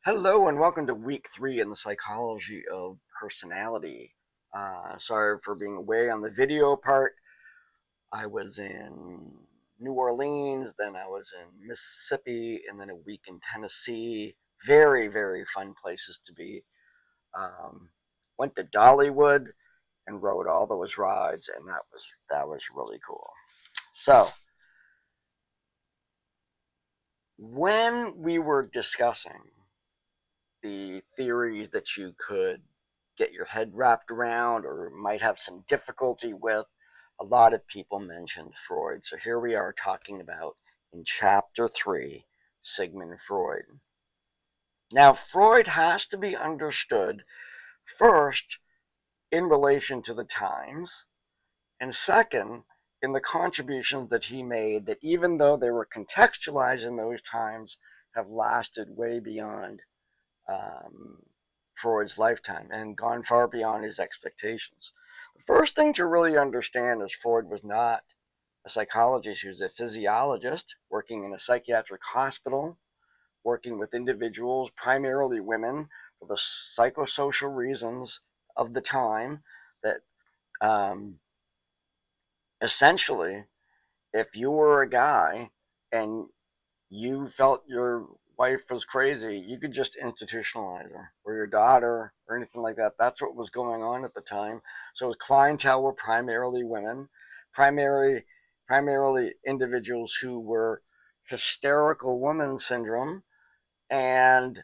Hello and welcome to week 3 in the psychology of personality. Sorry for being away on the video part. I was in New Orleans, then I was in Mississippi, and then a week in Tennessee. Very, very fun places to be. Um, Went to Dollywood and rode all those rides, and that was really cool. So when we were discussing the theories that you could get your head wrapped around or might have some difficulty with, a lot of people mentioned Freud. So here we are talking about in chapter 3, Sigmund Freud. Now, Freud has to be understood first in relation to the times, and second, in the contributions that he made, that even though they were contextualized in those times, have lasted way beyond um, Freud's lifetime and gone far beyond his expectations. The first thing to really understand is Freud was not a psychologist. He was a physiologist working in a psychiatric hospital, working with individuals, primarily women, for the psychosocial reasons of the time that um, essentially, if you were a guy and you felt your wife was crazy, you could just institutionalize her, or your daughter, or anything like that. That's what was going on at the time. So his clientele were primarily women, primarily primarily individuals who were hysterical woman syndrome, and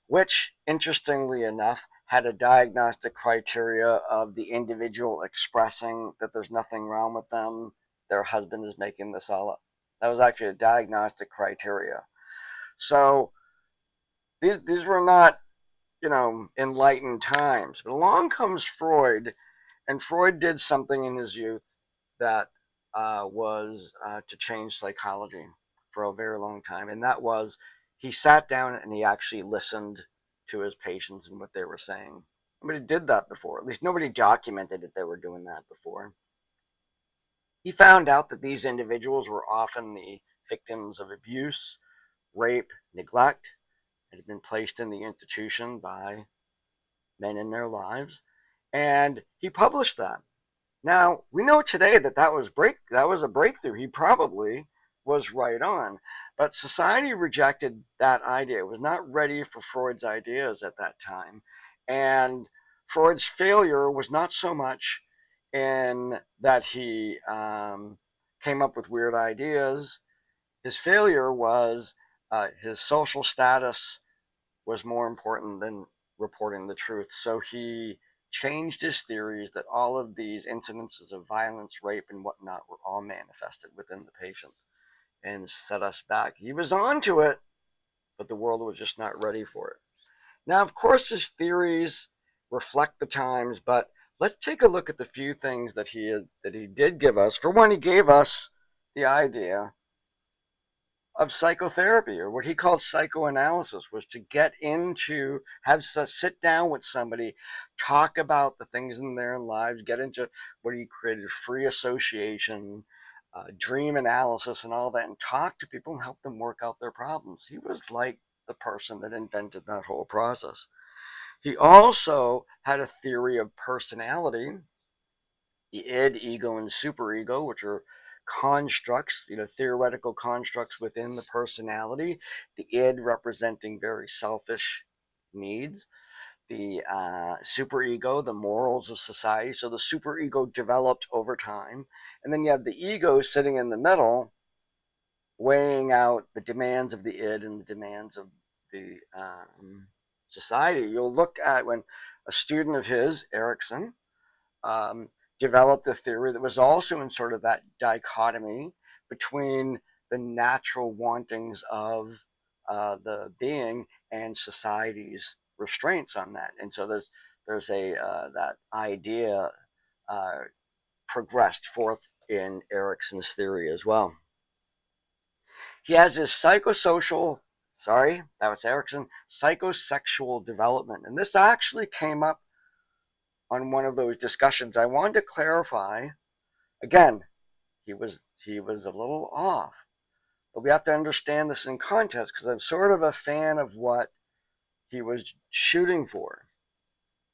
which, interestingly enough, had a diagnostic criteria of the individual expressing that there's nothing wrong with them, their husband is making this all up. That was actually a diagnostic criteria. So these were not, enlightened times. But along comes Freud, and Freud did something in his youth that was to change psychology for a very long time, and that was he sat down and he actually listened to his patients and what they were saying. Nobody did that before. At least nobody documented that they were doing that before. He found out that these individuals were often the victims of abuse, rape, neglect, and had been placed in the institution by men in their lives, and he published that. Now we know today that that was a breakthrough. He probably was right on, but society rejected that idea. It was not ready for Freud's ideas at that time, and Freud's failure was not so much in that he came up with weird ideas. His failure was his social status was more important than reporting the truth. So he changed his theories that all of these incidences of violence, rape, and whatnot were all manifested within the patient and set us back. He was onto it, but the world was just not ready for it. Now, of course, his theories reflect the times, but let's take a look at the few things that he did give us. For one, he gave us the idea of psychotherapy, or what he called psychoanalysis, was to get into, sit down with somebody, talk about the things in their lives, get into what he created, free association, dream analysis, and all that, and talk to people and help them work out their problems. He was like the person that invented that whole process. He also had a theory of personality, the id, ego, and superego, which are constructs, theoretical constructs within the personality. The id representing very selfish needs, the superego, the morals of society. So the superego developed over time, and then you have the ego sitting in the middle, weighing out the demands of the id and the demands of the society. You'll look at when a student of his, Erickson, um, developed a theory that was also in sort of that dichotomy between the natural wantings of the being and society's restraints on that. And so there's a that idea uh, progressed forth in Erickson's theory as well. He has his that was Erickson, psychosexual development. And this actually came up on one of those discussions. I wanted to clarify again, he was a little off, but we have to understand this in context, because I'm sort of a fan of what he was shooting for.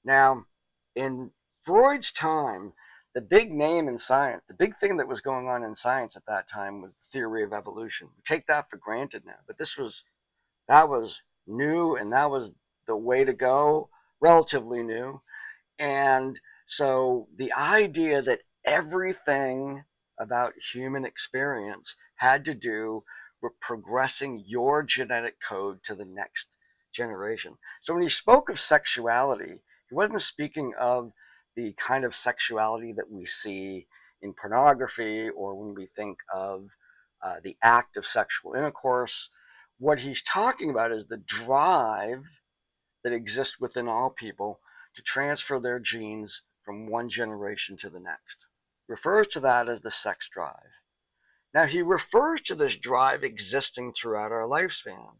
Now, in Freud's time, the big name in science, the big thing that was going on in science at that time was the theory of evolution. We take that for granted now, but that was new, and that was the way to go, relatively new. And so the idea that everything about human experience had to do with progressing your genetic code to the next generation. So when he spoke of sexuality, he wasn't speaking of the kind of sexuality that we see in pornography or when we think of the act of sexual intercourse. What he's talking about is the drive that exists within all people to transfer their genes from one generation to the next. He refers to that as the sex drive. Now, he refers to this drive existing throughout our lifespan.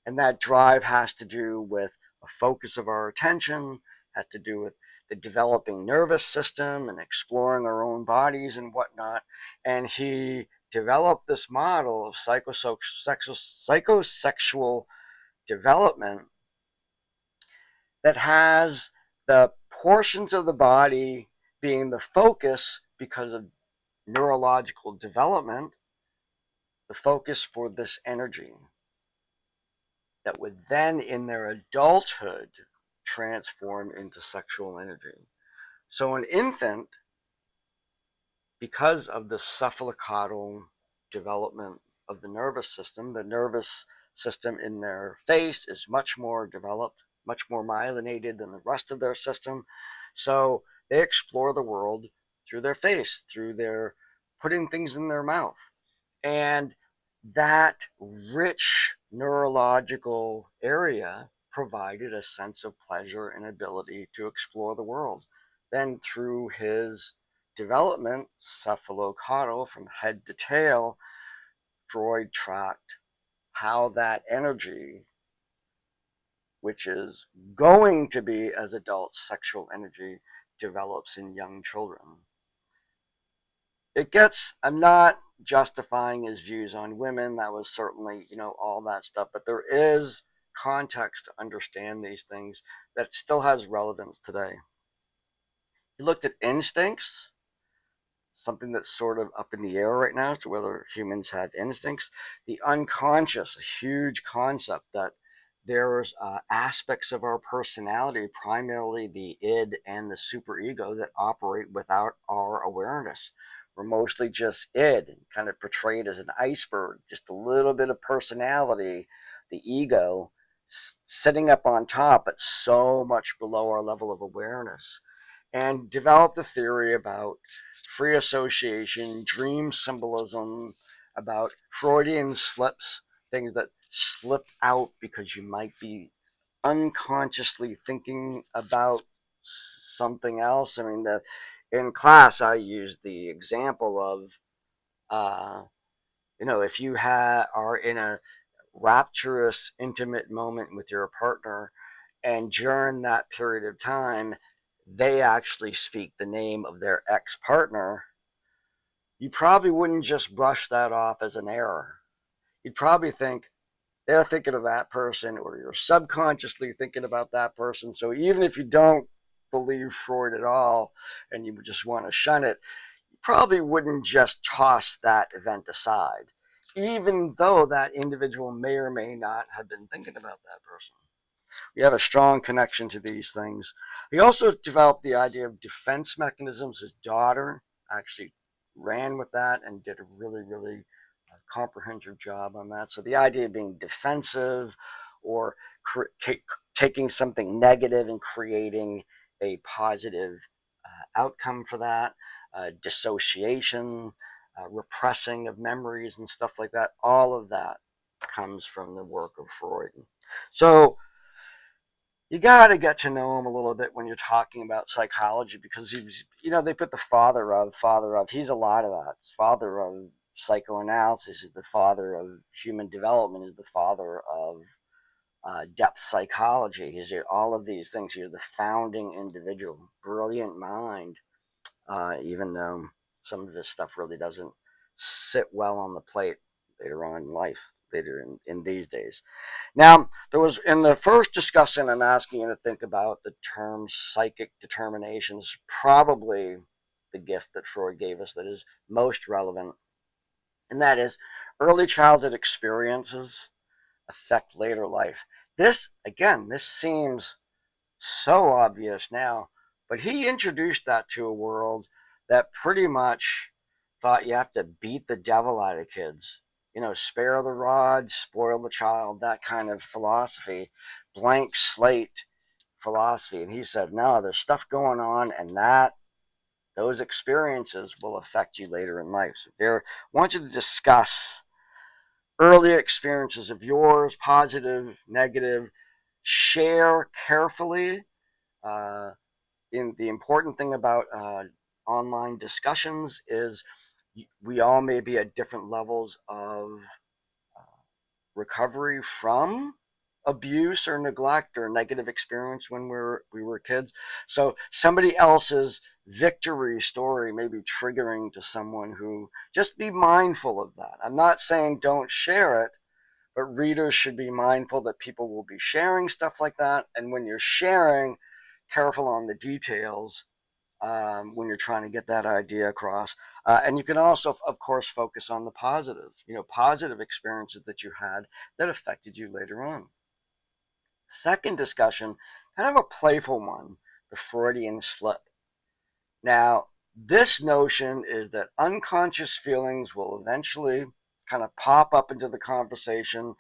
And that drive has to do with a focus of our attention, has to do with the developing nervous system and exploring our own bodies and whatnot. And he developed this model of psychosexual development that has the portions of the body being the focus because of neurological development, the focus for this energy that would then, in their adulthood, transform into sexual energy. So, an infant, because of the cephalocaudal development of the nervous system in their face is much more developed, much more myelinated than the rest of their system. So they explore the world through their face, through their putting things in their mouth. And that rich neurological area provided a sense of pleasure and ability to explore the world. Then, through his development, cephalocaudal from head to tail, Freud tracked how that energy, which is going to be as adults sexual energy, develops in young children. I'm not justifying his views on women. That was certainly, all that stuff, but there is context to understand these things that still has relevance today. He looked at instincts, something that's sort of up in the air right now as to whether humans have instincts. The unconscious, a huge concept that there's aspects of our personality, primarily the id and the superego, that operate without our awareness. We're mostly just id, kind of portrayed as an iceberg, just a little bit of personality, the ego sitting up on top, but so much below our level of awareness. And developed a theory about free association, dream symbolism, about Freudian slips, things that slip out because you might be unconsciously thinking about something else. I mean, in class, I used the example of, if you are in a rapturous, intimate moment with your partner, and during that period of time, they actually speak the name of their ex-partner, you probably wouldn't just brush that off as an error. You'd probably think they're thinking of that person, or you're subconsciously thinking about that person. So even if you don't believe Freud at all and you just want to shun it, you probably wouldn't just toss that event aside, even though that individual may or may not have been thinking about that person. We have a strong connection to these things. He also developed the idea of defense mechanisms. His daughter actually ran with that and did a really, really comprehensive job on that. So the idea of being defensive or taking something negative and creating a positive outcome for that, dissociation, repressing of memories and stuff like that, all of that comes from the work of Freud. So you got to get to know him a little bit when you're talking about psychology, because he was, they put the father of, he's a lot of that. He's father of psychoanalysis, is the father of human development, is the father of depth psychology. He's all of these things. He's the founding individual, brilliant mind, even though some of his stuff really doesn't sit well on the plate later on in life. later in these days. Now, there was in the first discussion, I'm asking you to think about the term psychic determinations, probably the gift that Freud gave us that is most relevant, and that is early childhood experiences affect later life. This, again, this seems so obvious now, but he introduced that to a world that pretty much thought you have to beat the devil out of kids. You know, spare the rod, spoil the child, that kind of philosophy, blank slate philosophy. And he said, no, there's stuff going on, and that those experiences will affect you later in life. So there, I want you to discuss early experiences of yours, positive, negative, share carefully. Uh, in the important thing about online discussions is we all may be at different levels of recovery from abuse or neglect or negative experience when we were kids. So somebody else's victory story may be triggering to someone who just be mindful of that. I'm not saying don't share it, but readers should be mindful that people will be sharing stuff like that. And when you're sharing, careful on the details when you're trying to get that idea across. And you can also, of course, focus on the positive, positive experiences that you had that affected you later on. Second discussion, kind of a playful one, the Freudian slip. Now, this notion is that unconscious feelings will eventually kind of pop up into the conversation,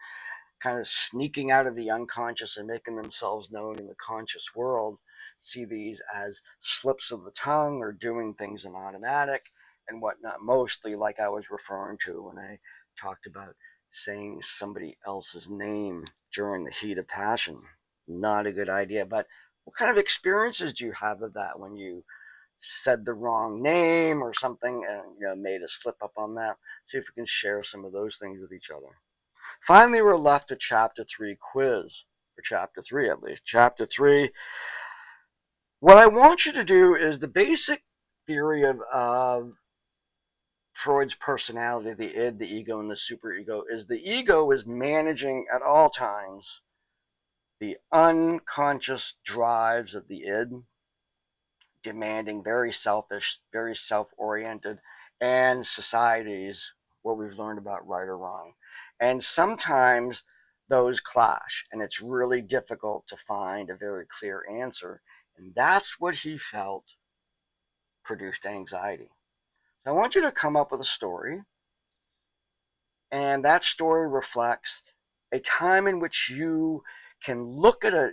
kind of sneaking out of the unconscious and making themselves known in the conscious world. See these as slips of the tongue or doing things in automatic and whatnot, mostly like I was referring to when I talked about saying somebody else's name during the heat of passion. Not a good idea, but what kind of experiences do you have of that when you said the wrong name or something and made a slip up on that? See if we can share some of those things with each other. Finally, we're left to chapter 3 quiz, for chapter 3 at least. Chapter 3, what I want you to do is the basic theory of Freud's personality, the id, the ego, and the superego, is the ego is managing at all times the unconscious drives of the id, demanding, very selfish, very self-oriented, and societies, what we've learned about right or wrong. And sometimes those clash, and it's really difficult to find a very clear answer. And that's what he felt produced anxiety. So I want you to come up with a story, and that story reflects a time in which you can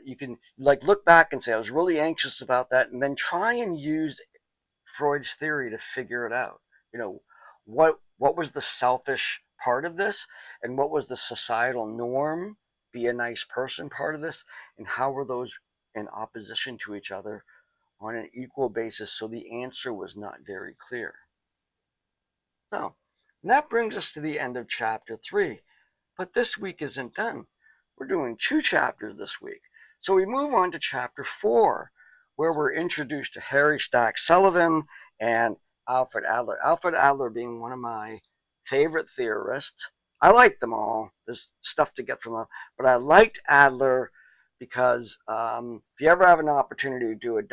you can like look back and say, I was really anxious about that, and then try and use Freud's theory to figure it out. You know, what was the selfish part of this, and what was the societal norm, be a nice person part of this, and how were those in opposition to each other on an equal basis, so the answer was not very clear. So, and that brings us to the end of chapter 3. But this week isn't done. We're doing 2 chapters this week. So we move on to chapter 4, where we're introduced to Harry Stack Sullivan and Alfred Adler. Alfred Adler being one of my favorite theorists. I like them all. There's stuff to get from them. But I liked Adler because if you ever have an opportunity to do a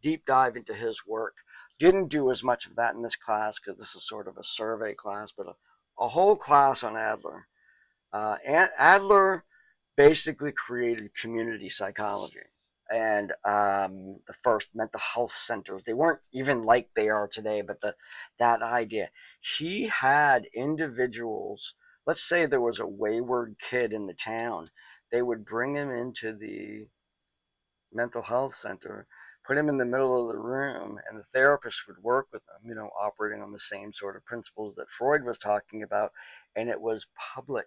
deep dive into his work, didn't do as much of that in this class because this is sort of a survey class, but a whole class on Adler. Adler basically created community psychology and the first mental health centers. They weren't even like they are today, but that idea. He had individuals, let's say there was a wayward kid in the town, they would bring him into the mental health center, put him in the middle of the room, and the therapist would work with them, operating on the same sort of principles that Freud was talking about, and it was public.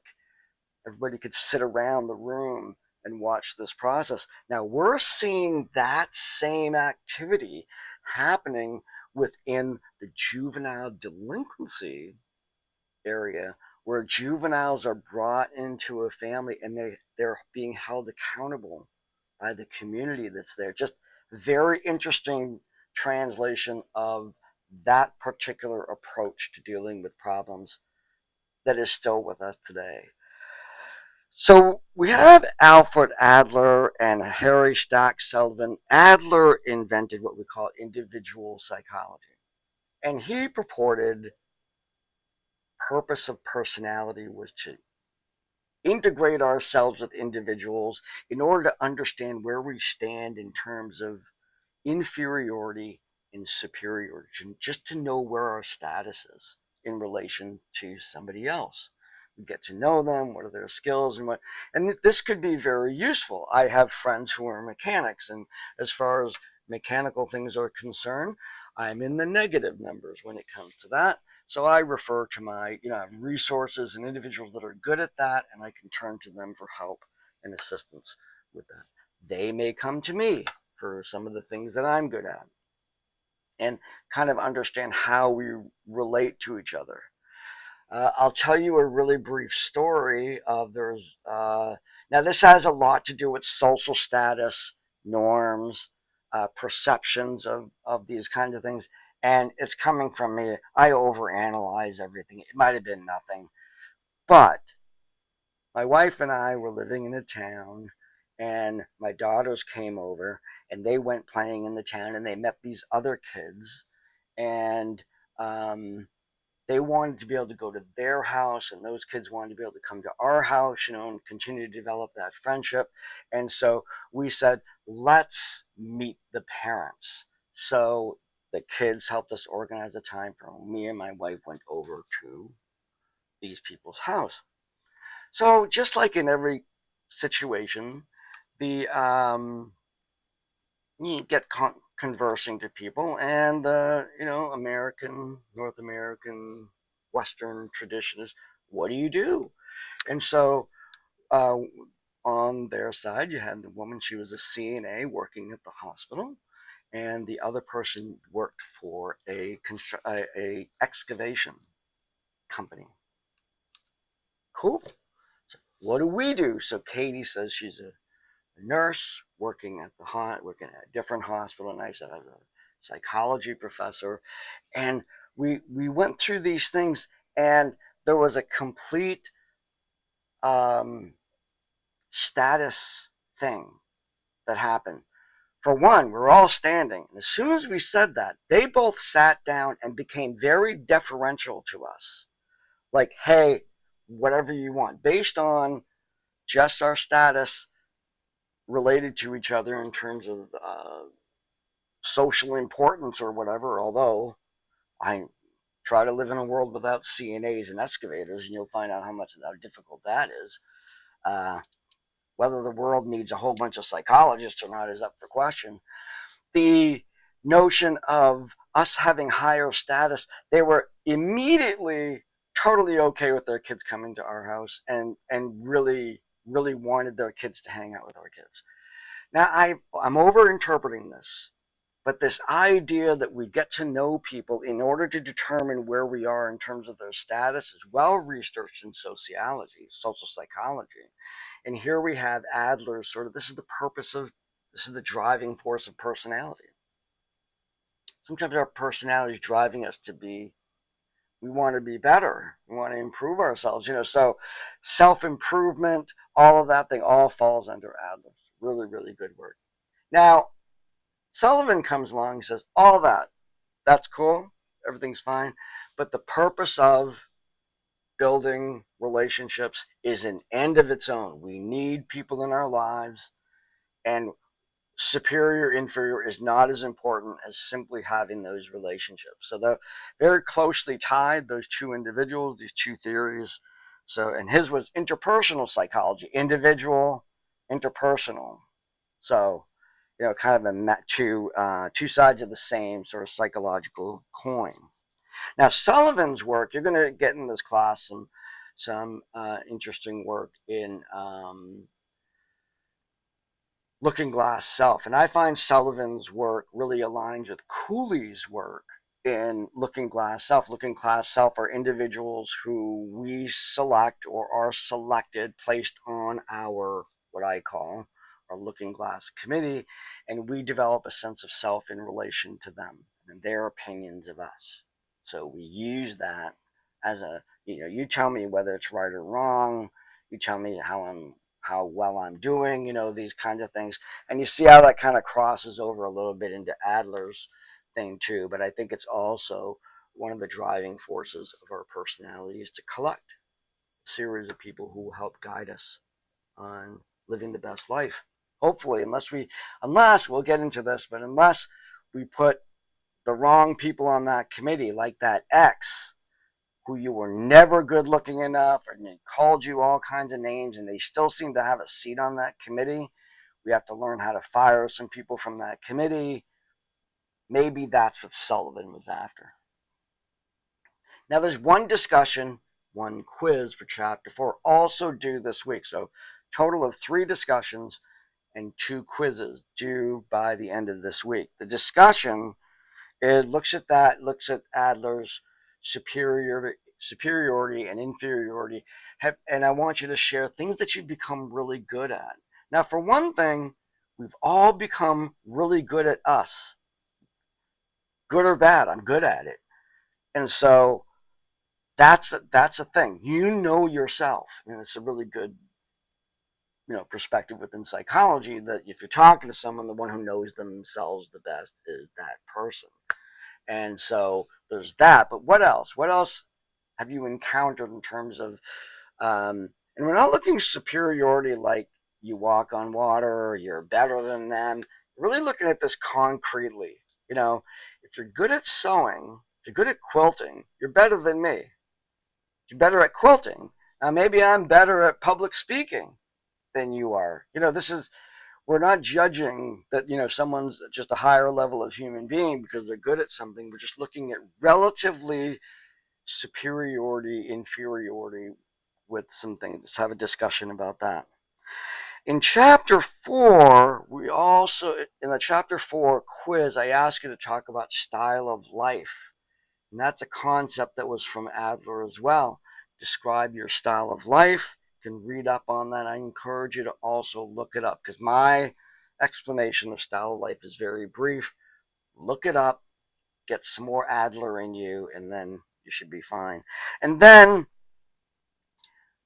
Everybody could sit around the room and watch this process. Now we're seeing that same activity happening within the juvenile delinquency area, where juveniles are brought into a family and they're being held accountable by the community that's there. Just very interesting translation of that particular approach to dealing with problems that is still with us today. So we have Alfred Adler and Harry Stack Sullivan. Adler invented what we call individual psychology, and he purported purpose of personality was to integrate ourselves with individuals in order to understand where we stand in terms of inferiority and superiority, just to know where our status is in relation to somebody else. We get to know them, what are their skills, and this could be very useful. I have friends who are mechanics, and as far as mechanical things are concerned, I'm in the negative numbers when it comes to that. So I refer to my, resources and individuals that are good at that, and I can turn to them for help and assistance with that. They may come to me for some of the things that I'm good at, and kind of understand how we relate to each other. I'll tell you a really brief story of now this has a lot to do with social status, norms, perceptions of these kinds of things. And it's coming from me. I overanalyze everything. It might have been nothing. But my wife and I were living in a town, and my daughters came over, and they went playing in the town, and they met these other kids, and um, they wanted to be able to go to their house, and those kids wanted to be able to come to our house, and continue to develop that friendship. And so we said, let's meet the parents. So the kids helped us organize a time for me, and my wife went over to these people's house. So just like in every situation, the you get conversing to people, and American, North American, Western tradition is, what do you do? And so uh, on their side, you had the woman, she was a CNA working at the hospital, and the other person worked for a excavation company. Cool. So what do we do? So Katie says she's a nurse working at working at a different hospital, and I said I was a psychology professor. And we went through these things, and there was a complete um, status thing that happened. For one, we're all standing. And as soon as we said that, they both sat down and became very deferential to us. Like, hey, whatever you want, based on just our status related to each other in terms of social importance or whatever. Although I try to live in a world without CNAs and excavators, and you'll find out how difficult that is. Uh, whether the world needs a whole bunch of psychologists or not is up for question. The notion of us having higher status, they were immediately totally okay with their kids coming to our house, and really wanted their kids to hang out with our kids. Now I'm over interpreting this, but this idea that we get to know people in order to determine where we are in terms of their status is well researched in sociology, social psychology. And here we have Adler's sort of, this is the driving force of personality. Sometimes our personality is driving us to be, we want to be better. We want to improve ourselves, so self-improvement, all of that thing all falls under Adler's. Really, really good work. Now, Sullivan comes along and says, all that's cool, everything's fine, but the purpose of building relationships is an end of its own. We need people in our lives, and superior, inferior is not as important as simply having those relationships. So they're very closely tied, those two individuals, these two theories. So, and his was interpersonal psychology, individual, interpersonal. So, kind of two sides of the same sort of psychological coin. Now, Sullivan's work, you're going to get in this class some interesting work in Looking Glass Self. And I find Sullivan's work really aligns with Cooley's work in Looking Glass Self. Looking Glass Self are individuals who we select or are selected, placed on our, what I call, our Looking Glass committee, and we develop a sense of self in relation to them and their opinions of us. So we use that as you tell me whether it's right or wrong. You tell me how well I'm doing, these kinds of things. And you see how that kind of crosses over a little bit into Adler's thing too. But I think it's also one of the driving forces of our personality is to collect a series of people who will help guide us on living the best life. Hopefully, unless we'll get into this, but unless we put the wrong people on that committee, like that ex who you were never good looking enough and they called you all kinds of names and they still seem to have a seat on that committee. We have to learn how to fire some people from that committee. Maybe that's what Sullivan was after. Now, there's one discussion, one quiz for chapter 4, also due this week. So, total of 3 discussions and 2 quizzes due by the end of this week. The discussion, it looks at Adler's superiority and inferiority, and I want you to share things that you've become really good at. Now, for one thing, we've all become really good at us. Good or bad, I'm good at it. And so that's a thing. You know yourself. And it's a really good perspective within psychology that if you're talking to someone, the one who knows themselves the best is that person. And so there's that. But what else? What else have you encountered in terms of, and we're not looking superiority like you walk on water or you're better than them. We're really looking at this concretely. If you're good at sewing, if you're good at quilting, you're better than me. You're better at quilting. Now, maybe I'm better at public speaking than you are. We're not judging that, someone's just a higher level of human being because they're good at something. We're just looking at relatively superiority, inferiority with some things. Let's have a discussion about that. In chapter 4, in the chapter 4 quiz, I ask you to talk about style of life. And that's a concept that was from Adler as well. Describe your style of life. You can read up on that. I encourage you to also look it up because my explanation of style of life is very brief. Look it up, get some more Adler in you, and then you should be fine. And then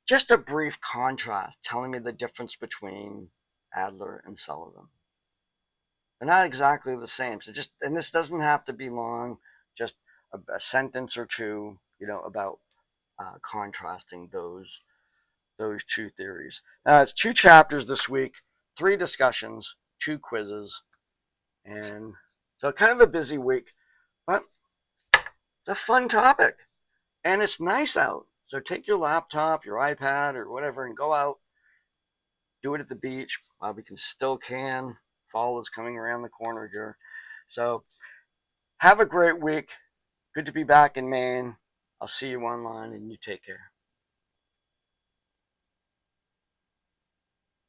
just a brief contrast telling me the difference between Adler and Sullivan. They're not exactly the same. So and this doesn't have to be long, just a sentence or two, about contrasting those 2 theories. It's 2 chapters this week, 3 discussions, 2 quizzes, and so kind of a busy week, but it's a fun topic, and it's nice out. So take your laptop, your iPad, or whatever, and go out. Do it at the beach while we still can. Fall is coming around the corner here. So have a great week. Good to be back in Maine. I'll see you online, and you take care.